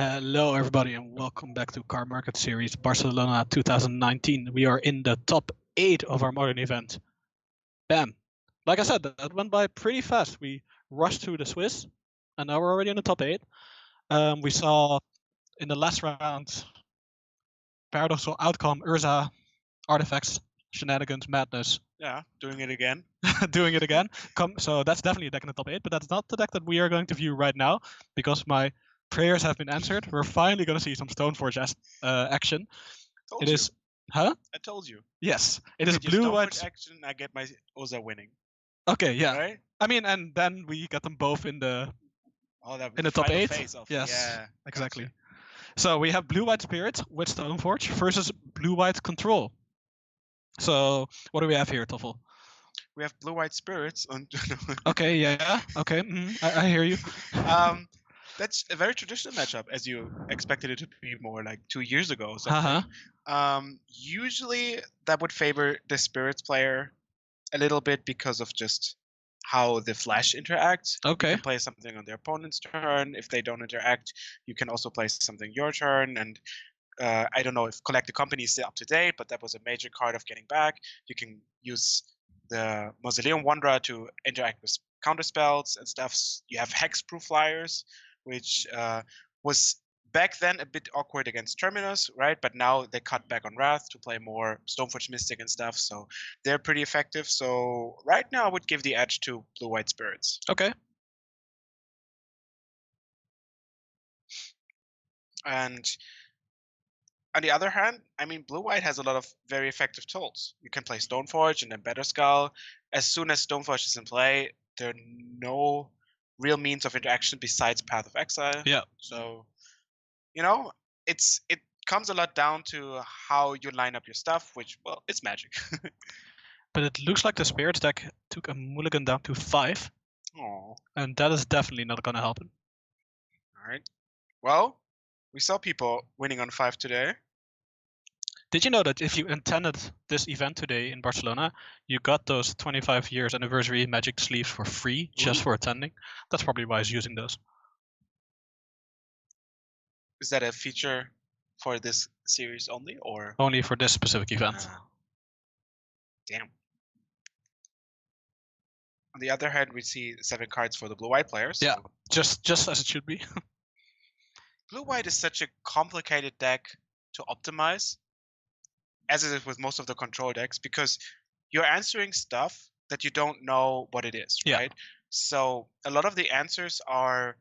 Hello, everybody, and welcome back to Cardmarket series Barcelona 2019. We are in the top 8 of our modern event. Bam! Like I said, that went by pretty fast. We rushed through the Swiss, and now we're already in the top 8. We saw in the last round paradoxical outcome, Urza, artifacts, shenanigans, madness. Yeah, doing it again. Doing it again. So that's definitely a deck in the top 8, but that's not the deck that we are going to view right now because my prayers have been answered. We're finally going to see some Stoneforge action. Told It you. is, huh? I told you. Yes, it is With your blue-white. Stoneforge action, I get my Oza winning. Okay, yeah. Right? I mean, and then we get them both in the that in the top final 8. phase of Yes, yeah, exactly. gotcha. So we have blue-white Spirit with Stoneforge versus blue-white Control. So what do we have here, Toffel? We have blue-white spirits on. Okay, yeah, okay, I hear you. That's a very traditional matchup, as you expected it to be more like 2 years ago or Uh-huh. something. Usually that would favor the spirits player a little bit because of just how the flash interacts. Okay. You can play something on their opponent's turn. If they don't interact, you can also play something your turn. And I don't know if Collect the Company is still up to date, but that was a major card of getting back. You can use the Mausoleum Wanderer to interact with counter spells and stuff. You have hexproof flyers, which was back then a bit awkward against Terminus, right? But now they cut back on Wrath to play more Stoneforge Mystic and stuff, so they're pretty effective. So right now I would give the edge to blue-white spirits. Okay. And on the other hand, I mean, blue-white has a lot of very effective tools. You can play Stoneforge and then Better Skull. As soon as Stoneforge is in play, there are no real means of interaction besides Path of Exile. Yeah. So, you know, it comes a lot down to how you line up your stuff, which, well, it's Magic. But it looks like the Spirits deck took a mulligan down to 5. Aww. And that is definitely not going to help him. All right. Well, we saw people winning on 5 today. Did you know that if you attended this event today in Barcelona, you got those 25 years anniversary Magic sleeves for free just for attending? That's probably why he's using those. Is that a feature for this series only, or only for this specific event? Damn. On the other hand, we see 7 cards for the blue-white players. Yeah, so just as it should be. Blue-white is such a complicated deck to optimize, as it is with most of the control decks, because you're answering stuff that you don't know what it is, right? So a lot of the answers are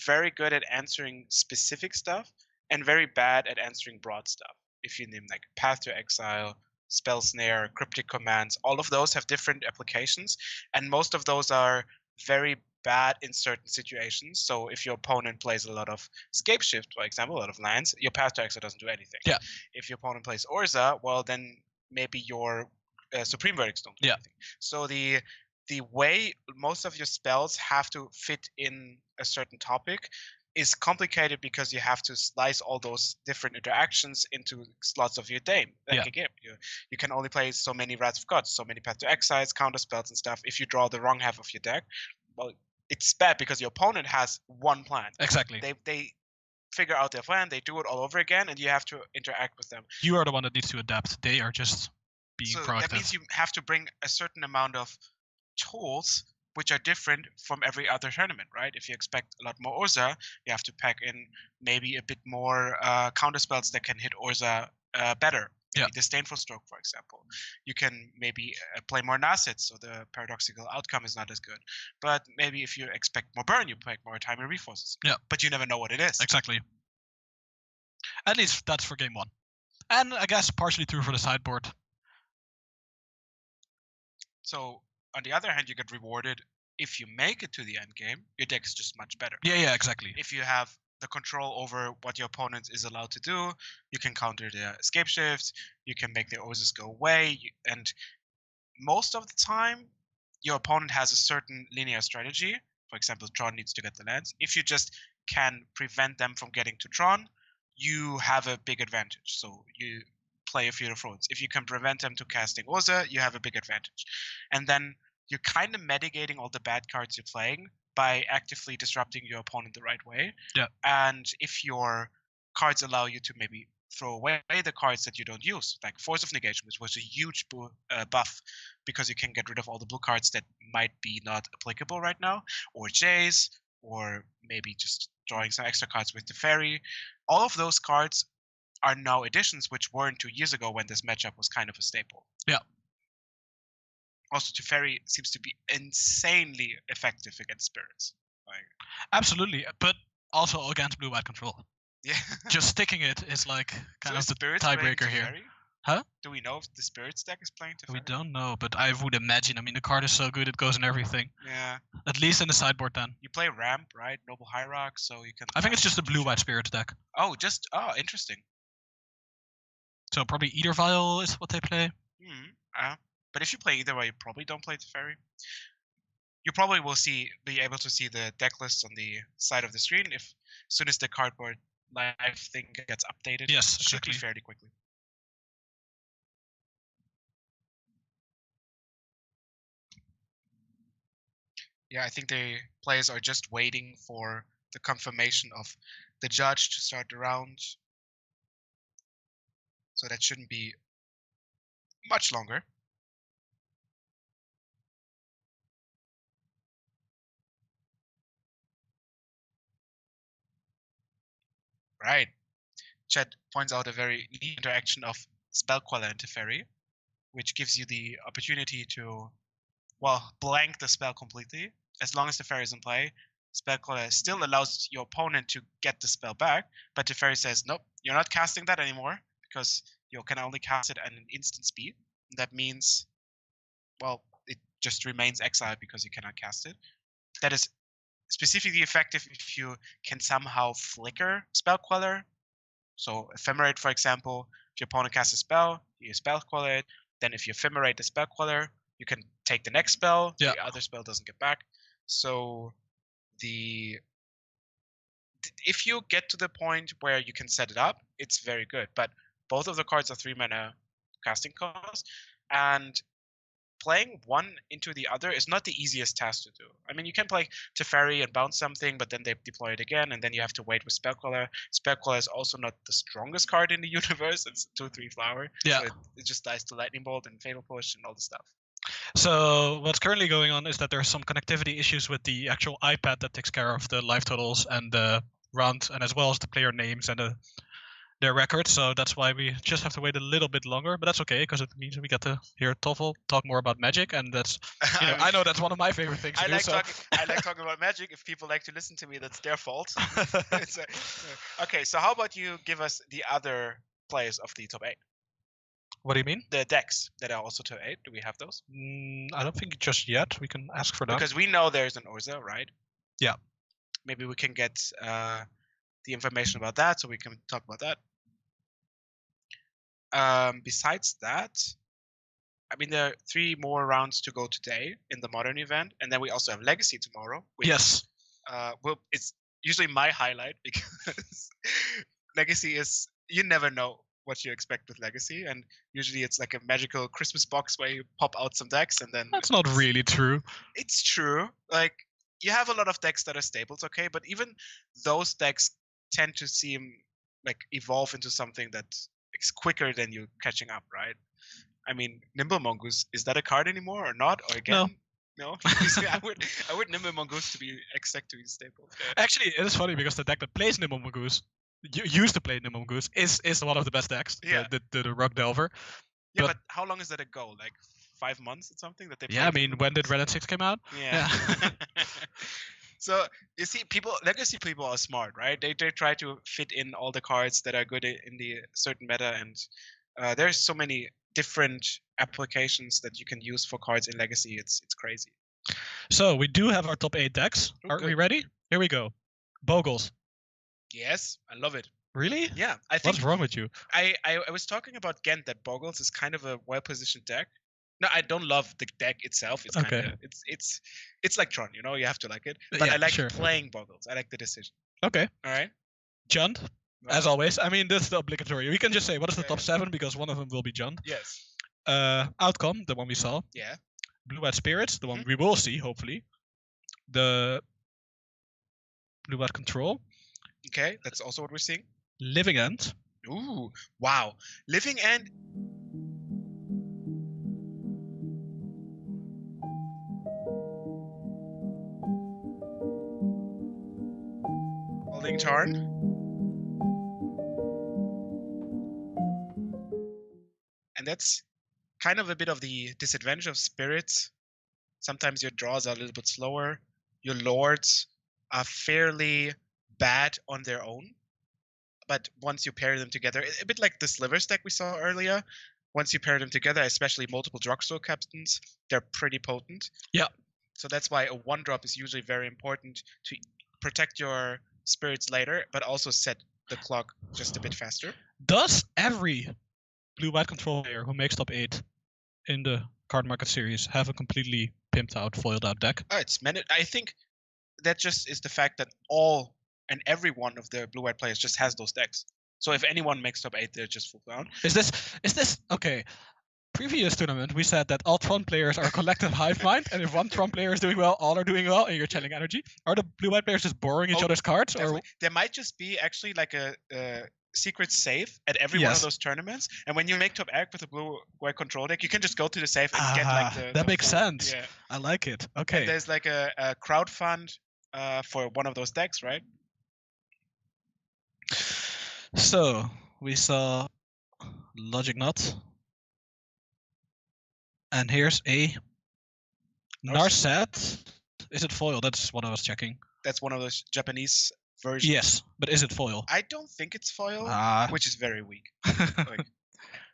very good at answering specific stuff and very bad at answering broad stuff. If you name like Path to Exile, Spell Snare, Cryptic Commands, all of those have different applications, and most of those are very bad in certain situations. So if your opponent plays a lot of Scape Shift, for example, a lot of lands, your Path to Exile doesn't do anything. Yeah. If your opponent plays Urza, well, then maybe your Supreme Verdicts don't do anything. So the way most of your spells have to fit in a certain topic is complicated because you have to slice all those different interactions into slots of your game. Like a game. You can only play so many Wrath of Gods, so many Path to Exiles, counter spells and stuff. If you draw the wrong half of your deck, well, it's bad because your opponent has one plan. Exactly. They figure out their plan, they do it all over again, and you have to interact with them. You are the one that needs to adapt. They are just being proactive. That means you have to bring a certain amount of tools which are different from every other tournament, right? If you expect a lot more Urza, you have to pack in maybe a bit more counter spells that can hit Urza better. Maybe Disdainful Stroke, for example. You can maybe play more Nasset, so the paradoxical outcome is not as good. But maybe if you expect more burn, you pack more Time and Reforces. Yeah. But you never know what it is. Exactly. At least that's for game 1. And I guess partially true for the sideboard. So on the other hand, you get rewarded if you make it to the end game. Your deck is just much better. Yeah, exactly. If you have the control over what your opponent is allowed to do, you can counter their escape shifts, you can make their Orzes go away, and most of the time, your opponent has a certain linear strategy. For example, Tron needs to get the lands. If you just can prevent them from getting to Tron, you have a big advantage. So you play a Field of Thrones. If you can prevent them to casting Urza, you have a big advantage. And then you're kind of mitigating all the bad cards you're playing by actively disrupting your opponent the right way. Yeah. And if your cards allow you to maybe throw away the cards that you don't use, like Force of Negation, which was a huge buff because you can get rid of all the blue cards that might be not applicable right now, or Jace, or maybe just drawing some extra cards with the Fairy. All of those cards are now additions which weren't 2 years ago when this matchup was kind of a staple. Yeah. Also, Teferi seems to be insanely effective against spirits. Like, absolutely, but also against blue-white control. yeah. Just sticking it is like kind of the tiebreaker here. Huh? Do we know if the spirits deck is playing Teferi? We don't know, but I would imagine. I mean, the card is so good; it goes in everything. Yeah. At least in the sideboard, then. You play Ramp, right? Noble Hierarch, so you can. I think it's just a blue-white spirits deck. Oh, interesting. So probably either Vial is what they play. But if you play either way, you probably don't play Teferi. You probably will be able to see the deck list on the side of the screen as soon as the cardboard live thing gets updated. Yes, it should exactly. be fairly quickly. Yeah, I think the players are just waiting for the confirmation of the judge to start the round. So that shouldn't be much longer. Right. Chat points out a very neat interaction of Spellqueller and Teferi, which gives you the opportunity to, well, blank the spell completely. As long as Teferi is in play, Spellqueller still allows your opponent to get the spell back, but Teferi says, nope, you're not casting that anymore, because you can only cast it at an instant speed. That means, well, it just remains exiled because you cannot cast it. That is specifically effective if you can somehow flicker Spellqueller. So Ephemerate, for example, if your opponent casts a spell, you Spellqueller it. Then if you Ephemerate the Spellqueller, you can take the next spell. Yeah. The other spell doesn't get back. So if you get to the point where you can set it up, it's very good. But both of the cards are 3 mana casting cost, and playing one into the other is not the easiest task to do. I mean, you can play Teferi and bounce something, but then they deploy it again, and then you have to wait with Spellqueller. Spellqueller is also not the strongest card in the universe. It's 2/3 flower. Yeah. So it just dies to Lightning Bolt and Fatal Push and all the stuff. So what's currently going on is that there's some connectivity issues with the actual iPad that takes care of the live totals and the round, and as well as the player names and their records. So that's why we just have to wait a little bit longer, but that's okay because it means we get to hear Toffel talk more about Magic, and that's I know that's one of my favorite things to do. I like talking about Magic. If people like to listen to me, that's their fault. Okay, so how about you give us the other players of the top 8? What do you mean? The decks that are also top 8. Do we have those? I don't think just yet. We can ask for that. Because we know there's an Urza, right? Yeah. Maybe we can get the information about that, so we can talk about that. Besides that, I mean, there are 3 more rounds to go today in the Modern event, and then we also have Legacy tomorrow. Which, yes. It's usually my highlight because Legacy is, you never know what you expect with Legacy, and usually it's like a magical Christmas box where you pop out some decks and then... That's not really true. It's true. Like, you have a lot of decks that are staples, okay, but even those decks tend to seem like evolve into something that is quicker than you catching up, right? I mean, Nimble Mongoose, is that a card anymore or not? Or again? No. I would Nimble Mongoose to be exactly staple. Yeah. Actually, it is funny because the deck that plays Nimble Mongoose, used to play Nimble Mongoose, is one of the best decks. Yeah. The Rock Delver. Yeah, but how long is that ago? Like 5 months or something that they? Yeah, I mean, when did Red 6 came out? Yeah. So you see, Legacy people are smart, right? They try to fit in all the cards that are good in the certain meta, and there's so many different applications that you can use for cards in Legacy. It's crazy. So we do have our top 8 decks. Are we ready? Here we go. Bogles. Yes, I love it. Really? Yeah, I think. What's wrong with you? I was talking about Ghent that Bogles is kind of a well-positioned deck. No, I don't love the deck itself. It's kind of it's like Tron, you know. You have to like it. But I like playing Bogles. I like the decision. Okay. All right. Jund, as always. I mean, this is the obligatory. We can just say what is the top 7 because one of them will be Jund. Yes. Outcome, the one we saw. Yeah. Blue-White Spirits, the one we will see hopefully. The blue-white control. Okay, that's also what we're seeing. Living End. Ooh, wow. Living End. Holding Tarn. And that's kind of a bit of the disadvantage of spirits. Sometimes your draws are a little bit slower. Your lords are fairly bad on their own. But once you pair them together, a bit like the Slivers deck we saw earlier, once you pair them together, especially multiple drugstore captains, they're pretty potent. Yeah. So that's why a 1-drop is usually very important to protect your spirits later, but also set the clock just a bit faster. Does every blue-white control player who makes top 8 in the Cardmarket series have a completely pimped out, foiled out deck? It's meant. I think that just is the fact that all and every one of the blue-white players just has those decks. So if anyone makes top 8, they're just full blown. Is this okay? Previous tournament, we said that all Tron players are a collective hive mind, and if one Tron player is doing well, all are doing well, and you're channeling energy. Are the blue-white players just borrowing each other's cards, Definitely. Or there might just be actually like a secret safe at every one of those tournaments, and when you make top 8 with a blue-white control deck, you can just go to the safe and get like the. That makes full, sense. Yeah. I like it. Okay. And there's like a crowdfund for one of those decks, right? So we saw Logic Knot. And here's a Narset. Is it foil? That's what I was checking. That's one of those Japanese versions. Yes, but is it foil? I don't think it's foil, which is very weak. Like,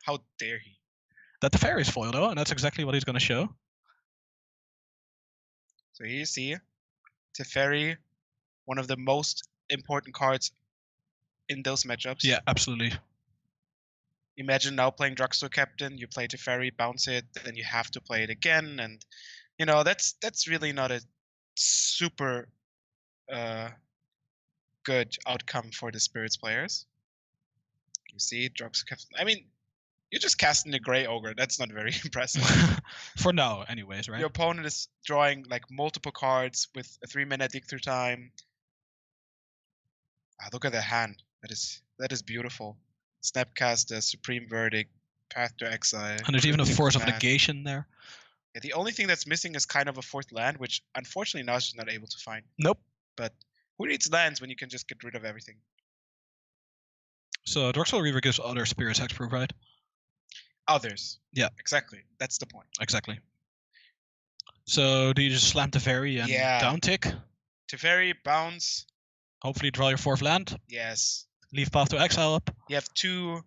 how dare he? That the fairy is foil though, and that's exactly what he's going to show. So here you see Teferi, one of the most important cards in those matchups. Yeah, absolutely. Imagine now playing Drugstore Captain, you play Teferi, bounce it, then you have to play it again, and you know that's really not a super good outcome for the Spirits players. You see, Drugstore Captain. I mean, you're just casting a Grey Ogre. That's not very impressive. For now, anyways, right? Your opponent is drawing like multiple cards with a 3-mana dig through time. Look at the hand. That is beautiful. Snapcaster, Supreme Verdict, Path to Exile. And there's even a Force of Negation there. Yeah, the only thing that's missing is kind of a 4th land, which unfortunately now she's not able to find. Nope. But who needs lands when you can just get rid of everything? So Drugstore Reaver gives other spirits hexproof, right? Others. Yeah. Exactly. That's the point. Exactly. So do you just slam Teferi and downtick? Teferi, bounce. Hopefully draw your 4th land. Yes. Leave Path to Exile up. You have 2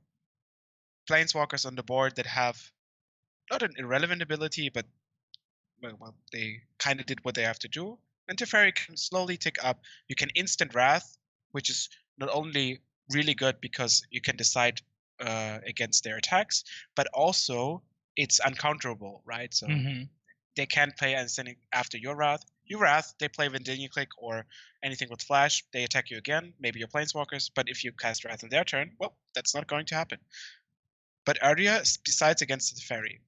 Planeswalkers on the board that have not an irrelevant ability, but well, they kind of did what they have to do. And Teferi can slowly tick up. You can instant Wrath, which is not only really good because you can decide against their attacks, but also it's uncounterable, right? So they can't play anything after your Wrath. You Wrath, they play Vendilion Click or anything with Flash, they attack you again, maybe your Planeswalkers, but if you cast Wrath on their turn, well, that's not going to happen. But Ardia decides against the Teferi.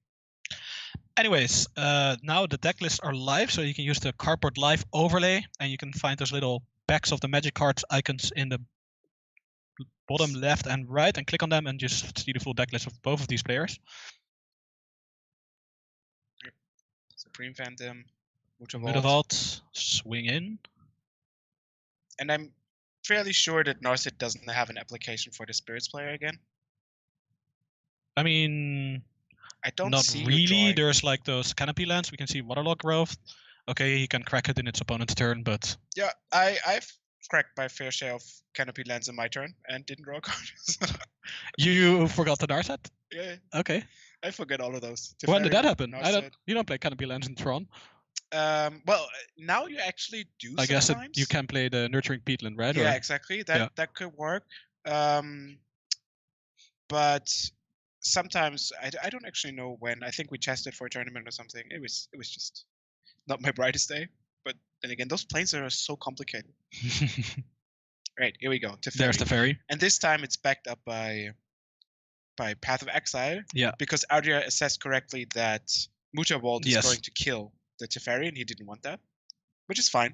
Anyways, now the deck lists are live, so you can use the Cardboard Live overlay, and you can find those little backs of the Magic cards icons in the bottom left and right, and click on them and just see the full deck list of both of these players. Supreme Phantom, Mutavault, swing in. And I'm fairly sure that Narset doesn't have an application for the Spirits player again. I mean, I don't not see really. There's like those Canopy lands. We can see Waterlogged Growth. Okay, he can crack it in its opponent's turn, but yeah, I've cracked my fair share of Canopy lands in my turn and didn't draw a card. You forgot the Narset? Yeah. Okay. I forget all of those. When did that happen? You don't play Canopy lands in Tron. Well, now you actually do. I guess you can play the Nurturing Peatland, right? Yeah, exactly. That could work. But sometimes I don't actually know when. I think we tested for a tournament or something. It was just not my brightest day. But then again, those planes are so complicated. Right, here we go. There's the Teferi. And this time it's backed up by Path of Exile. Yeah. Because Ardria assessed correctly that Mutavault is going to kill the Teferi, and he didn't want that, which is fine.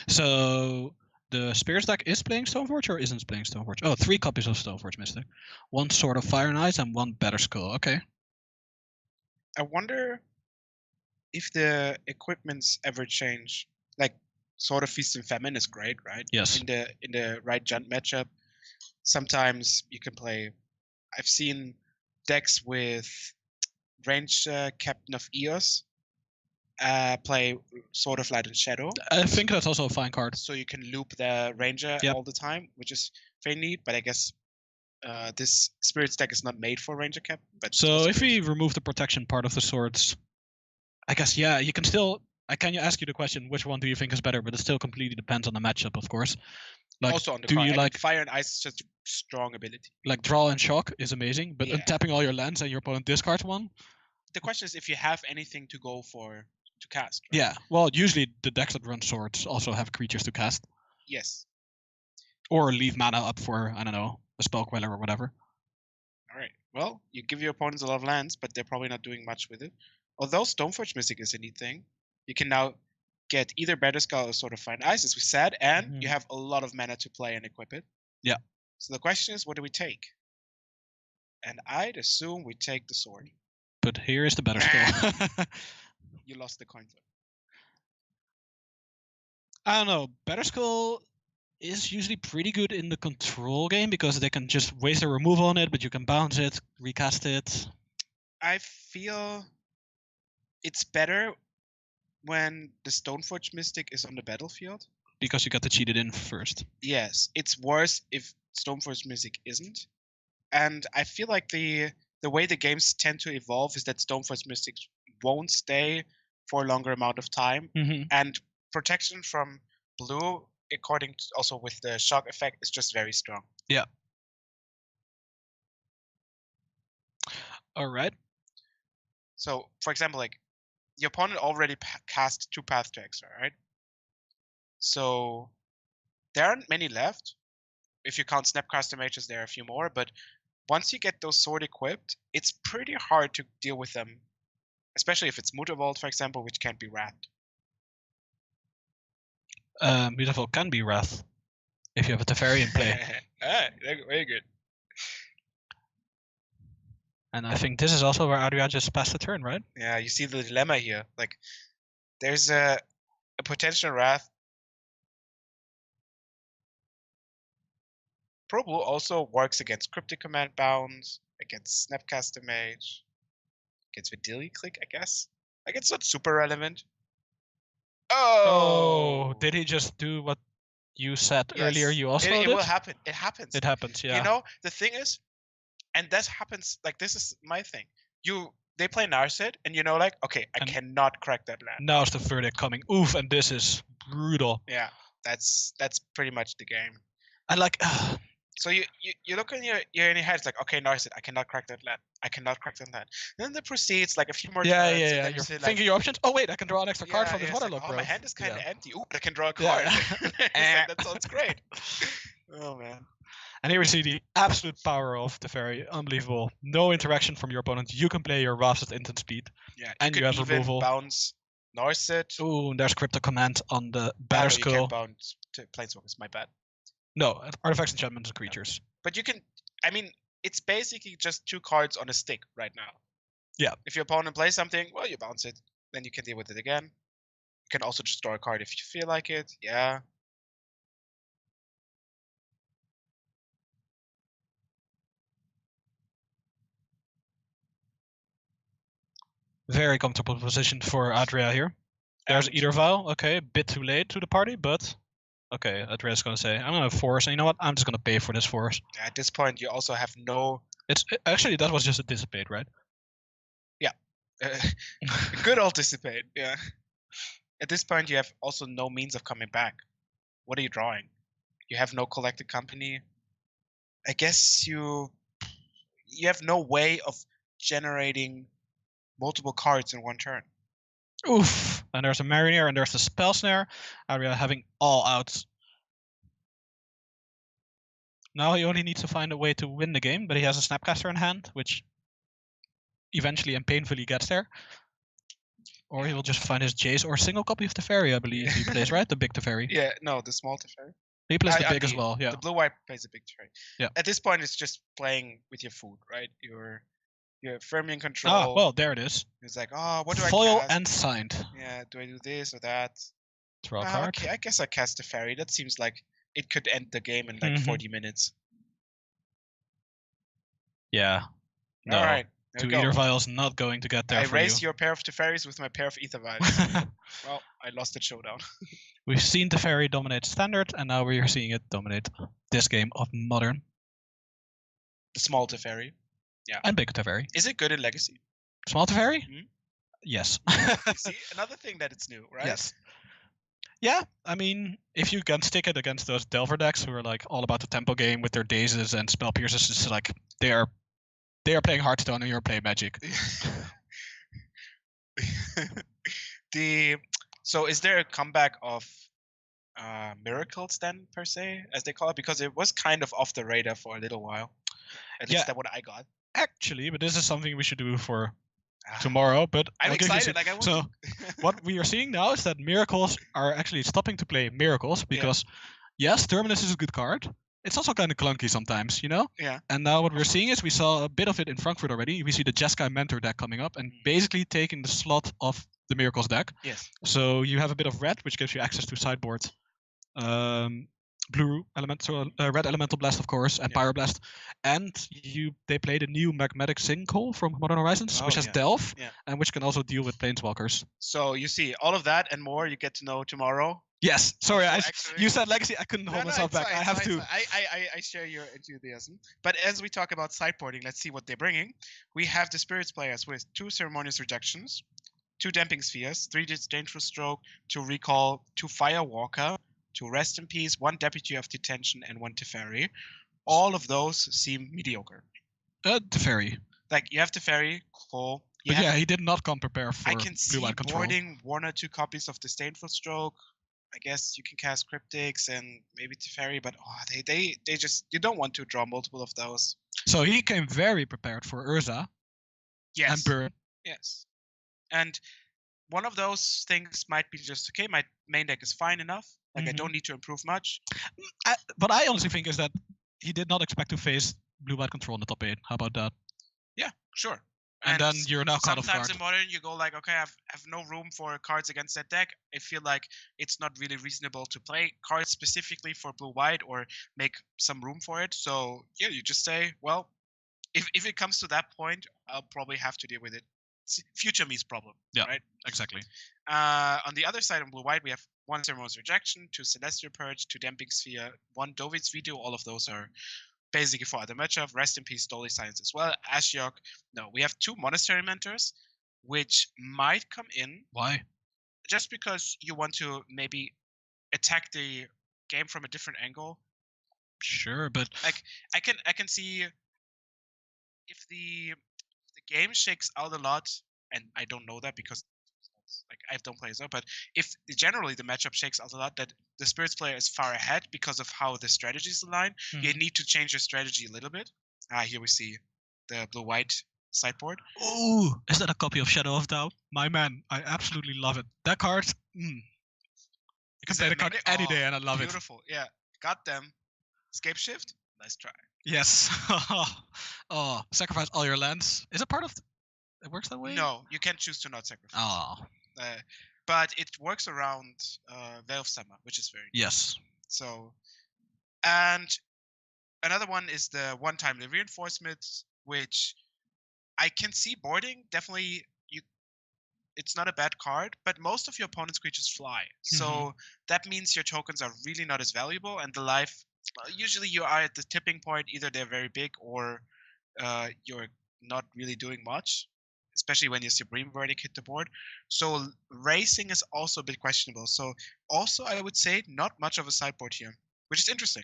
So the Spears deck is playing Stoneforge or isn't playing Stoneforge? Oh, 3 copies of Stoneforge Mystic. 1 Sword of Fire and Ice and 1 Better Skull. Okay. I wonder if the equipments ever change. Like, Sword of Feast and Famine is great, right? Yes. In the right Junt matchup. Sometimes you can play. I've seen decks with range Captain of Eos play Sword of Light and Shadow. I think that's also a fine card. So you can loop the Ranger Yep. all the time, which is very neat. But I guess this Spirits deck is not made for Ranger Cap. But So if we remove the protection part of the swords, I guess, yeah, you can still... I can ask you the question, which one do you think is better? But it still completely depends on the matchup, of course. Like, also on the do card. you like Fire and Ice is just a strong ability. Like Draw and Shock is amazing, but Yeah. untapping all your lands and your opponent discards one? The question is if you have anything to go for to cast. Right? Yeah, well, usually the decks that run swords also have creatures to cast. Yes. Or leave mana up for, I don't know, a Spell Queller or whatever. Alright, well, you give your opponents a lot of lands, but they're probably not doing much with it. Although Stoneforge Mystic is a neat thing, you can now get either Better Skull or Sword of Fire and Ice, as we said, and you have a lot of mana to play and equip it. Yeah. So the question is, what do we take? And I'd assume we take the sword. But here is the Better Skull. You lost the coin flip. I don't know, Better Skull is usually pretty good in the control game because they can just waste a removal on it, but you can bounce it, recast it. I feel it's better when the Stoneforge Mystic is on the battlefield. Because you got to cheat it in first. Yes, it's worse if Stoneforge Mystic isn't. And I feel like the way the games tend to evolve is that Stoneforge Mystic won't stay for a longer amount of time. And protection from blue, according to also with the shock effect, is just very strong. Yeah. All right. So, for example, like the opponent already cast 2 Path to Exile, right? So there aren't many left. If you count Snapcaster Mages, there are a few more. But once you get those sword equipped, it's pretty hard to deal with them. Especially if it's Mutavault, for example, which can't be wrapped. Mutavault can be Wrath if you have a Teferi in play. Very good. And I think this is also where Adria just passed the turn, right? Yeah, you see the dilemma here. Like, there's a potential Wrath. Pro Blue also works against Cryptic Command Bounds, against Snapcaster Mage, against Vidili Click, I guess. Like, it's not super relevant. Oh, did he just do what you said earlier you also it did? will happen. It happens. It happens, yeah. You know, the thing is, and that happens, like, this is my thing. They play Narset, and you know, like, okay, I cannot crack that land. Now is the verdict coming. Oof, and this is brutal. Yeah, that's pretty much the game. And like... So you look in your head, it's like, okay, Narset, I cannot crack that land. I cannot crack that land. Then it proceeds like a few more turns. Yeah. And then You're say, thinking like, your options. Oh wait, I can draw an extra card from this Waterlogged Growth. Growth. My hand is kind of empty. Ooh, I can draw a card. Like, that sounds great. Oh man. And here we see the absolute power of Teferi. Unbelievable. No interaction from your opponent. You can play your Wraths at instant speed. Yeah, and you have even removal. Bounce Narset. Ooh, and there's Crypto Command on the Better Skull. You can't bounce to Planeswalkers, my bad. No, artifacts, enchantments, and creatures. But you can, I mean, it's basically just 2 cards on a stick right now. Yeah. If your opponent plays something, well, you bounce it. Then you can deal with it again. You can also just draw a card if you feel like it. Yeah. Very comfortable position for Adria here. There's Eater Vial. Okay, a bit too late to the party, but... Okay, Adria's gonna say, I'm gonna force, and you know what? I'm just gonna pay for this force. Yeah, at this point, you also have no... Actually, that was just a Dissipate, right? Yeah. Good old Dissipate, yeah. At this point, you have also no means of coming back. What are you drawing? You have no Collected Company. I guess you have no way of generating multiple cards in one turn. Oof. And there's a Mariner and there's the Spell Snare. Adria having all outs. Now he only needs to find a way to win the game, but he has a Snapcaster in hand, which eventually and painfully gets there. Or he Yeah. will just find his Jace or a single copy of Teferi, I believe he plays, right? The big Teferi. Yeah, no, the small Teferi. He plays the big as well, yeah. The blue-white plays a big Teferi. Yeah. At this point, it's just playing with your food, right? Your Fermion control. Ah, well, there it is. It's like, oh, what do I Foil cast? and signed. Yeah, do I do this or that? Draw a card. Okay, I guess I cast Teferi. That seems like it could end the game in like 40 minutes. Yeah. No. All right. Two Ether Vials not going to get there I for you. raised your pair of Teferis with my pair of Ether Vials. Well, I lost at Showdown. We've seen Teferi dominate Standard, and now we're seeing it dominate this game of Modern. The small Teferi. Yeah. And big Teferi. Is it good in Legacy? Small Teferi? Yes. You see, another thing that it's new, right? Yes. Yeah, I mean, if you can stick it against those Delver decks who are like all about the tempo game with their dazes and spell pierces, it's like they are playing Hearthstone and you're playing Magic. So is there a comeback of miracles then, per se, as they call it? Because it was kind of off the radar for a little while. At least that's what I got. Actually, but this is something we should do for tomorrow. But I'm excited. So what we are seeing now is that miracles are actually stopping to play miracles because yes, Terminus is a good card. It's also kind of clunky sometimes, you know? Yeah. And now what we're seeing is we saw a bit of it in Frankfurt already. We see the Jeskai Mentor deck coming up and basically taking the slot of the Miracles deck. Yes. So you have a bit of red, which gives you access to sideboard. Blue elemental, red elemental blast, of course, and pyroblast. And they played a new magmatic sinkhole from Modern Horizons, which has delve and which can also deal with planeswalkers. So you see all of that and more you get to know tomorrow. Yes, sorry, you said Legacy. I couldn't hold myself back. Fine, I have to. I share your enthusiasm. But as we talk about sideboarding, let's see what they're bringing. We have the Spirits players with 2 Ceremonious Rejections, 2 Damping Spheres, 3 Disdainful Stroke, 2 Recall, 2 Firewalker, 2 Rest in Peace, 1 Deputy of Detention, and 1 Teferi. All of those seem mediocre. Teferi. Like, you have Teferi, cool. But yeah, he did not come prepared for I can see blue-white control. boarding 1 or 2 copies of Disdainful Stroke. I guess you can cast Cryptics and maybe Teferi, but they just, you don't want to draw multiple of those. So he came very prepared for Urza. Yes. And Burn. Yes. And one of those things might be just, okay, my main deck is fine enough. Like, I don't need to improve much. What I honestly think is that he did not expect to face blue-white control in the top 8. How about that? Yeah, sure. And then you're now caught off guard. Sometimes in Modern, you go like, okay, I have no room for cards against that deck. I feel like it's not really reasonable to play cards specifically for blue-white or make some room for it. So, yeah, you just say, well, if it comes to that point, I'll probably have to deal with it. It's future me's problem. Yeah, right? Exactly. On the other side, on blue-white, we have 1 Ceremonious Rejection, 2 Celestial Purge, 2 Damping Sphere, 1 Dovid's Veto. All of those are basically for other matchup. Rest in Peace, Stoly Science as well. Ashiok. No, we have 2 Monastery Mentors, which might come in. Why? Just because you want to maybe attack the game from a different angle. Sure, but like I can see if the game shakes out a lot, and I don't know that because like I don't play as well, but if generally the matchup shakes out a lot, that the Spirits player is far ahead because of how the strategies align, you need to change your strategy a little bit. Here we see the blue-white sideboard. Oh, is that a copy of Shadow of Doubt? My man, I absolutely love it. That card, you can play the card any day and I love it. Beautiful, yeah. Got them. Scape Shift, nice try. Yes. Sacrifice all your lands. Is it part of it works that way? No, you can choose to not sacrifice. Oh. But it works around Veil of Summer, which is very good. Yes. So, and another one is the one-time reinforcements, which I can see boarding. Definitely, it's not a bad card, but most of your opponent's creatures fly. So that means your tokens are really not as valuable, and the life, usually you are at the tipping point. Either they're very big or you're not really doing much, especially when your Supreme Verdict hit the board. So racing is also a bit questionable. So also I would say not much of a sideboard here, which is interesting.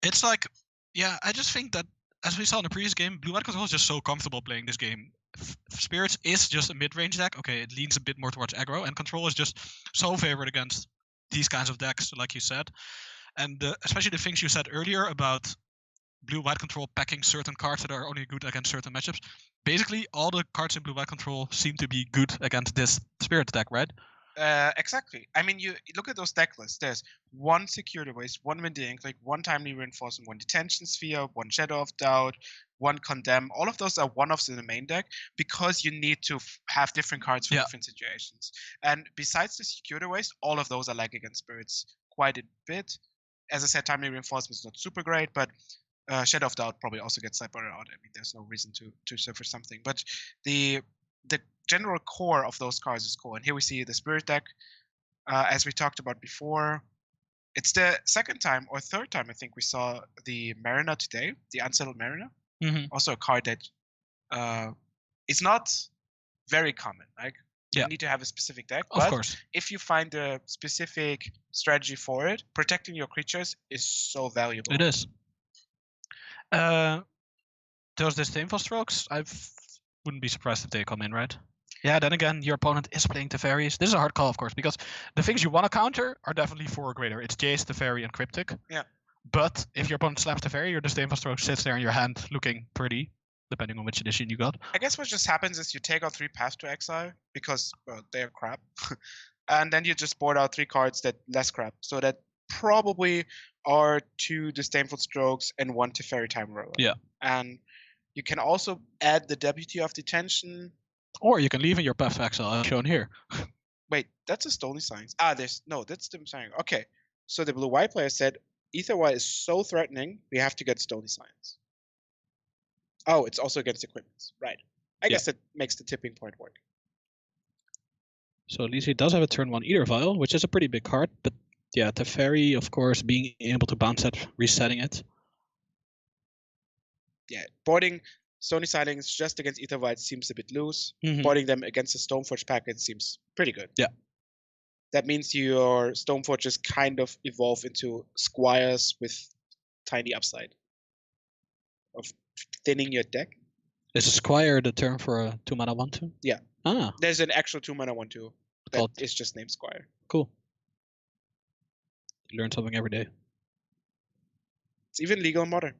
It's like, yeah, I just think that as we saw in the previous game, blue-white control is just so comfortable playing this game. Spirits is just a mid-range deck. Okay, it leans a bit more towards aggro, and control is just so favored against these kinds of decks, like you said. And especially the things you said earlier about blue-white control packing certain cards that are only good against certain matchups. Basically, all the cards in blue-white control seem to be good against this Spirit deck, right? Exactly. I mean, you look at those deck lists. There's one Security Waste, one Windy Ink, one Timely Reinforcement, one Detention Sphere, one Shadow of Doubt, one Condemn. All of those are one-offs in the main deck because you need to have different cards for different situations. And besides the Security Waste, all of those are lag against Spirits quite a bit. As I said, Timely Reinforcement is not super great, but Shadow of Doubt probably also gets separated out. I mean, there's no reason to suffer something. But the general core of those cards is cool. And here we see the Spirit deck, as we talked about before. It's the second time or third time I think we saw the Mariner today, the Unsettled Mariner. Also a card that is not very common. Like you need to have a specific deck, Of but course. if you find a specific strategy for it, protecting your creatures is so valuable. It is. Those disdainful strokes, I wouldn't be surprised if they come in, right? Yeah, then again, your opponent is playing Teferis. This is a hard call, of course, because the things you want to counter are definitely 4 or greater. It's Jace, Teferi, and Cryptic. Yeah. But if your opponent slams Teferi, your disdainful stroke sits there in your hand looking pretty, depending on which edition you got. I guess what just happens is you take out 3 Path to Exile, because they're crap. And then you just board out 3 cards that less crap. So that probably are 2 Disdainful Strokes and 1 Teferi Time Roller. Yeah. And you can also add the Deputy of Detention. Or you can leave in your Path to Exile, as shown here. Wait, that's a Stony Science. That's Dim Science. Okay, so the blue-white player said, Ether-white is so threatening, we have to get Stony Science. Oh, it's also against equipments. Right. I guess that makes the tipping point work. So at least he does have a turn 1 Ether Vial, which is a pretty big card, but yeah, Teferi, of course, being able to bounce it, resetting it. Yeah, boarding Stony Silings just against Ether White seems a bit loose. Boarding them against the Stoneforge packet seems pretty good. Yeah. That means your Stoneforges kind of evolve into squires with tiny upside of thinning your deck. Is a Squire the term for a 2-mana 1/2? Yeah. Ah. There's an actual 2-mana 1/2 that is just named Squire. Cool. You learn something every day. It's even legal in Modern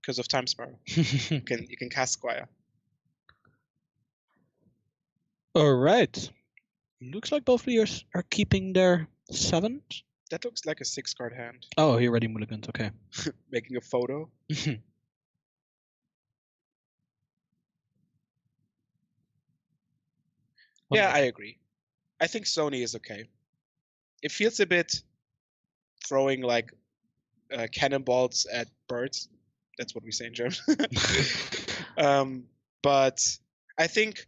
because of Time Spiral. you can cast Squire. All right. Looks like both players are keeping their 7s. That looks like a 6-card hand. Oh, he already mulliganed. Okay. Making a photo. Yeah, I agree. I think Sony is okay. It feels a bit throwing like cannonballs at birds. That's what we say in German. But I think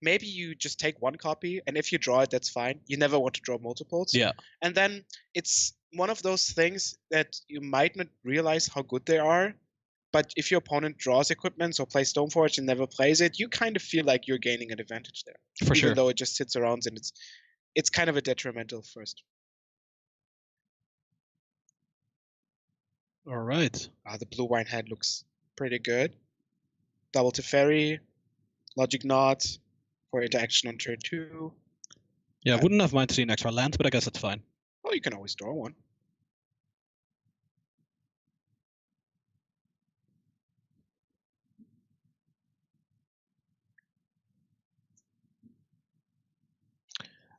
maybe you just take 1 copy, and if you draw it, that's fine. You never want to draw multiples. Yeah. And then it's one of those things that you might not realize how good they are, but if your opponent draws equipment or plays Stoneforge and never plays it, you kind of feel like you're gaining an advantage there. For sure. Even though it just sits around and it's kind of a detrimental first. All right. The blue wine hand looks pretty good. Double Teferi, Logic Knot for interaction on turn 2. Yeah, I wouldn't have minded to see an extra land, but I guess that's fine. Well, you can always draw one.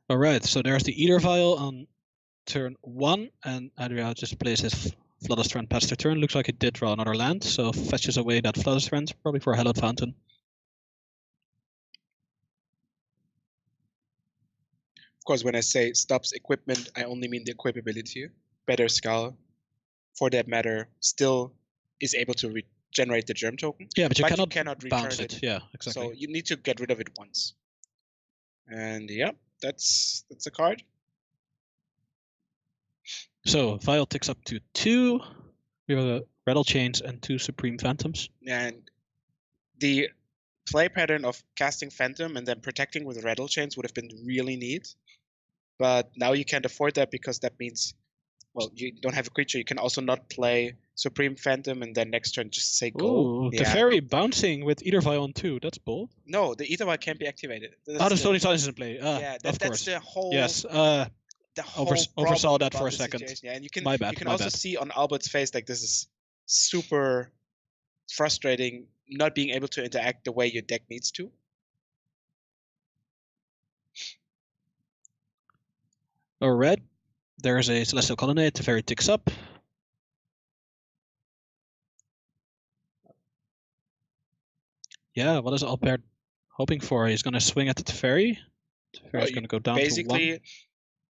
All right, so there's the Ether Vial on turn 1, and Adria just plays his Floodstrand past their turn. Looks like he did draw another land, so fetches away that Floodstrand, probably for a Hallowed Fountain. Of course, when I say stops equipment, I only mean the equipability. Better Skull, for that matter, still is able to regenerate the Germ token. Yeah, but you cannot bounce it. Yeah, exactly. So you need to get rid of it once. And yeah, that's a card. So Vial ticks up to 2. We have a Rattle Chains and 2 Supreme Phantoms. And the play pattern of casting Phantom and then protecting with Rattle Chains would have been really neat. But now you can't afford that because that means, well, you don't have a creature. You can also not play Supreme Phantom and then next turn just say go. Ooh, the Teferi bouncing with Ether Vial on 2. That's bold. No, the Ether Vial can't be activated. The Stony Silence is in play. Of course. That's the whole... Yes, the whole oversaw that for a second. Yeah, and you can my bad, also see on Albert's face like this is super frustrating not being able to interact the way your deck needs to. Or red, there's a Celestial Colonnade, Teferi ticks up. Yeah, what is Albert hoping for? He's going to swing at the Teferi. Teferi's going to go down to 1. Basically,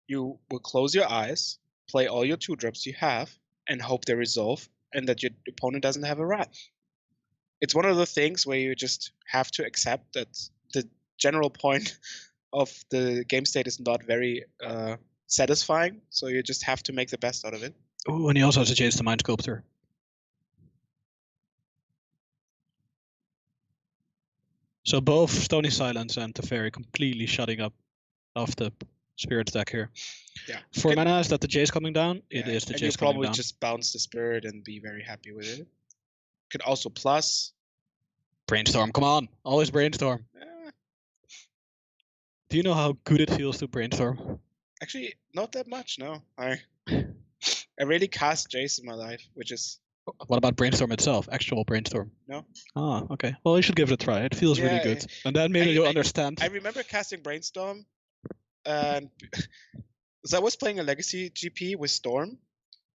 you will close your eyes, play all your 2-drops you have, and hope they resolve, and that your opponent doesn't have a Wrath. It's one of the things where you just have to accept that the general point of the game state is not very satisfying, so you just have to make the best out of it. Ooh, and he also has a Jace the Mind Sculptor. So both Stony Silence and Teferi completely shutting up off the Spirit deck here. Yeah. 4 mana, is that the Jace coming down? It is the Jace coming down. You probably just bounce the Spirit and be very happy with it. Could also plus. Brainstorm, come on. Always brainstorm. Do you know how good it feels to brainstorm? Actually, not that much, no. I rarely cast Jace in my life, which is... What about brainstorm itself? Actual brainstorm? No. Ah, okay. Well, you should give it a try. It feels really good. And then maybe you'll understand. I remember casting brainstorm, and so I was playing a Legacy GP with Storm,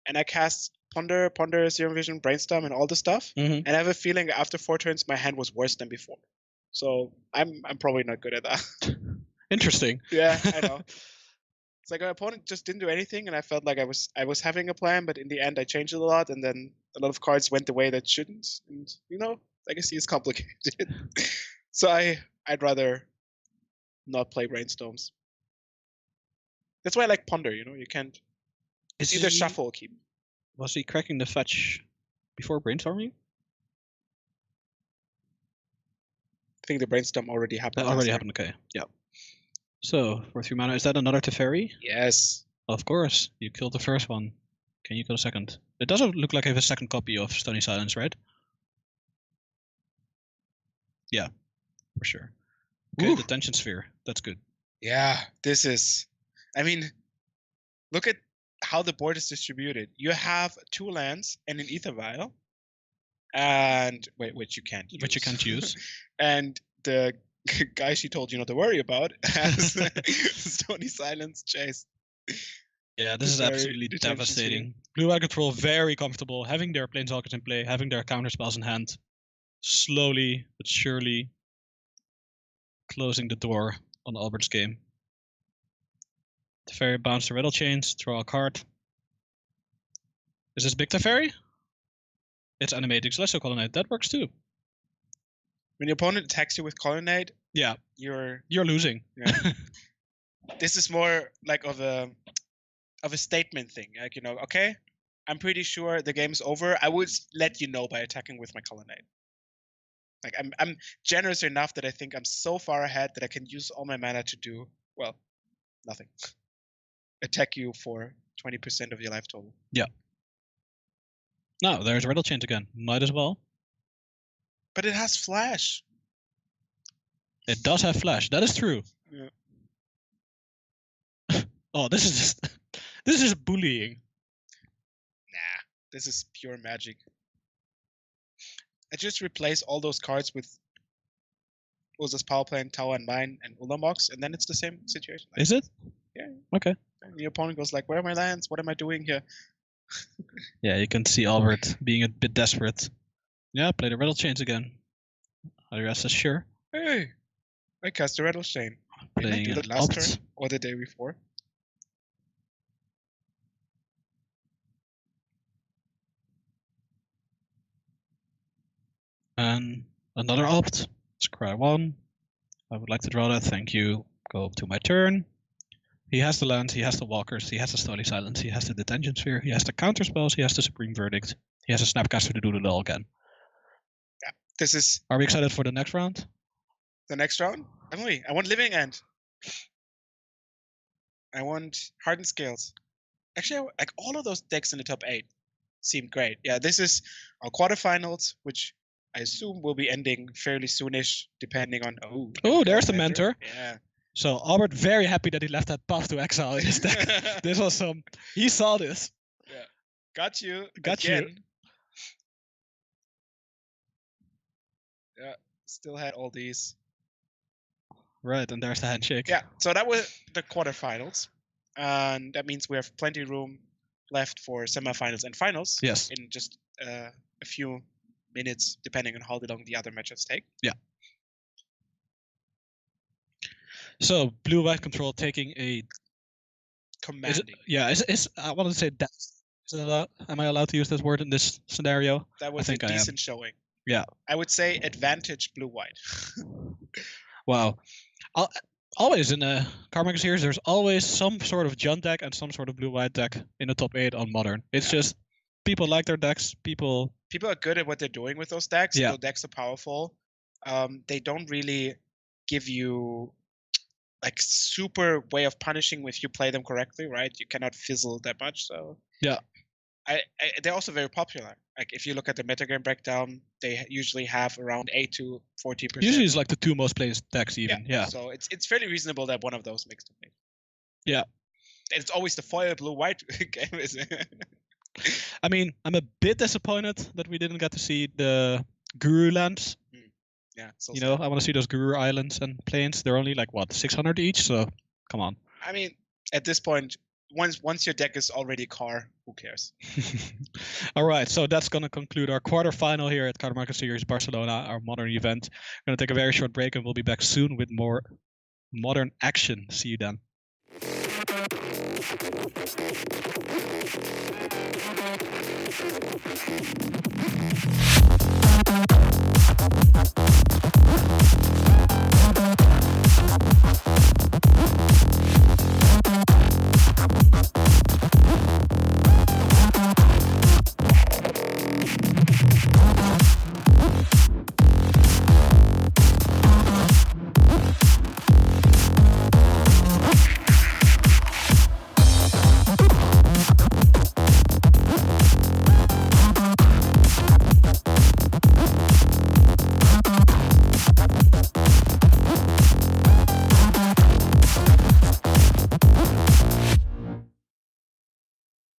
and I cast Ponder, Zero Vision, Brainstorm, and all the stuff. And I have a feeling after 4 turns, my hand was worse than before. So I'm probably not good at that. Interesting. Yeah, I know. It's like my opponent just didn't do anything, and I felt like I was having a plan, but in the end I changed it a lot, and then a lot of cards went the way that shouldn't. And Legacy is complicated. So I'd rather not play Brainstorms. That's why I like Ponder. You can't either shuffle or keep. Was he cracking the fetch before brainstorming? I think the brainstorm already happened. That already happened, okay. Yeah. So, for 3 mana, is that another Teferi? Yes. Of course. You killed the first one. Can you kill the second? It doesn't look like I have a second copy of Stony Silence, right? Yeah, for sure. Okay, Detention Sphere. That's good. Yeah, this is... I mean, look at how the board is distributed. You have 2 lands and an Ether Vial. And... Wait, which you can't use. Which you can't use. And the guy she told you not to worry about has Stony Silence Jace. Yeah, this is absolutely devastating. Blue-white control, very comfortable, having their planeswalkers in play, having their counterspells in hand. Slowly but surely closing the door on Albert's game. Teferi bounce the Rattle Chains, draw a card. Is this big Teferi? It's animating Celestial Colonnade. That works too. When your opponent attacks you with Colonnade, yeah, you're losing. Yeah. This is more like of a statement thing. Like, okay, I'm pretty sure the game is over. I would let you know by attacking with my Colonnade. Like, I'm generous enough that I think I'm so far ahead that I can use all my mana to do, well, nothing. Attack you for 20% of your life total. Yeah. No, there's Rattle Chains again. Might as well. But it has Flash. It does have Flash. That is true. Yeah. Oh, this is just bullying. Nah, this is pure magic. I just replace all those cards with Urza's Power Plant, Tower and Mine, and Ulamox, and then it's the same situation. Is it? Yeah. Okay. And your opponent goes like, where are my lands? What am I doing here? Yeah, you can see Albert being a bit desperate. Yeah, play the Rattle Chains again. Arias says sure. Hey, I cast the Rattle Chain. Didn't I do that last turn or the day before? And another opt. Scry 1. I would like to draw that. Thank you. Go to my turn. He has the lands, he has the walkers, he has the Stony Silence, he has the Detention Sphere, he has the counterspells, he has the Supreme Verdict, he has a Snapcaster to do it all again. Yeah, this is... Are we excited for the next round? The next round? I want Living End. I want Hardened Scales. Actually, like all of those decks in the top 8 seem great. Yeah, this is our quarterfinals, which I assume will be ending fairly soonish, depending on... Oh, there's the mentor. Yeah. So Albert very happy that he left that Path to Exile in his deck. This was he saw this. Yeah. Got you. Got again. you. Still had all these. Right, and there's the handshake. Yeah, so that was the quarterfinals. And that means we have plenty of room left for semifinals and finals. Yes. In just a few minutes, depending on how long the other matches take. Yeah. So blue-white control taking a Commanding. is I want to say that. Is it allowed? Am I allowed to use this word in this scenario? That was a decent showing. Yeah. I would say advantage blue-white. Wow. Always in the Cardmarket series, there's always some sort of Jund deck and some sort of blue-white deck in the top 8 on Modern. It's just people like their decks. People are good at what they're doing with those decks. Yeah. Those decks are powerful. They don't really give you like super way of punishing if you play them correctly, right? You cannot fizzle that much. So yeah. They're also very popular. Like if you look at the metagame breakdown, they usually have around 8 to 14%. Usually it's like the 2 most played decks even. Yeah. So it's fairly reasonable that one of those makes the play. Yeah. And it's always the foil blue-white game, isn't it? I mean, I'm a bit disappointed that we didn't get to see the Guru lands. Yeah. So you know, I want to see those Guru islands and plains. They're only like what, 600 each. So come on. I mean, at this point, once your deck is already car, who cares? All right, so that's going to conclude our quarterfinal here at Cardmarket Series Barcelona, our Modern event. We're going to take a very short break and we'll be back soon with more Modern action. See you then.